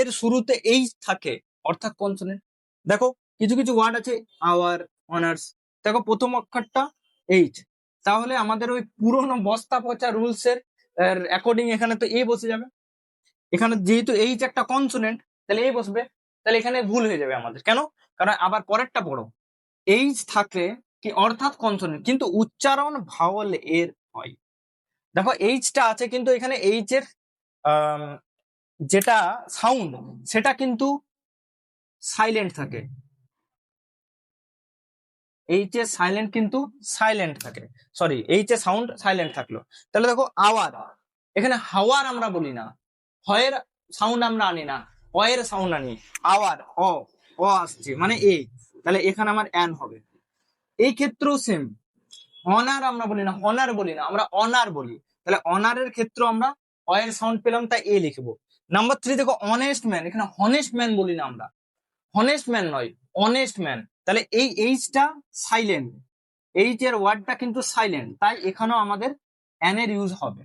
এর শুরুতে এইচ থাকে অর্থাৎ কনসোনেন্ট। দেখো কিছু কিছু ওয়ার্ড আছে আওয়ার, অনার্স, দেখো প্রথম অক্ষরটা এইচ, তাহলে আমাদের ওই পুরোনো বস্তা পচা রুলস এর অ্যাকর্ডিং এখানে তো এ বসে যাবে। এখানে যেহেতু এইচ একটা কনসোনেন্ট তাহলে এ বসবে, তাহলে এখানে ভুল হয়ে যাবে আমাদের। কেন? কারণ আবার পরেরটা পড়ো, এইচ থাকলে কি অর্থাৎ কনসোনেন্ট কিন্তু উচ্চারণ ভাওয়াল এর হয়। দেখো এইচটা আছে কিন্তু এখানে এইচ এর যেটা সাউন্ড সেটা কিন্তু সাইলেন্ট থাকে, এইচ এর সাইলেন্ট কিন্তু সাইলেন্ট থাকে, সরি এইচ এর সাউন্ড সাইলেন্ট থাকলো। তাহলে দেখো আওয়ার, এখানে হাওয়ার আমরা বলি না, হয়ের সাউন্ড আমরা আনি না, অয়ের সাউন্ড আনি, আওয়ার অ, অ আসছে মানে এ, তাহলে এখানে আমার অ্যান হবে। এই ক্ষেত্রেও সেম, অনার আমরা বলি না, অনার বলি না, আমরা অনার বলি, তাহলে অনারের ক্ষেত্রে আমরা অয়ের সাউন্ড পেলাম তাই এ লিখবো। নাম্বার 3 দেখো অনেস্ট ম্যান, এখানে হনেস্ট ম্যান বলি না আমরা, হনেস্ট ম্যান নয় অনেস্ট ম্যান, তাহলে এই এইচটা সাইলেন্ট, এইচ এর ওয়ার্ডটা কিন্তু সাইলেন্ট, তাই এখানেও আমাদের অ্যান এর ইউজ হবে।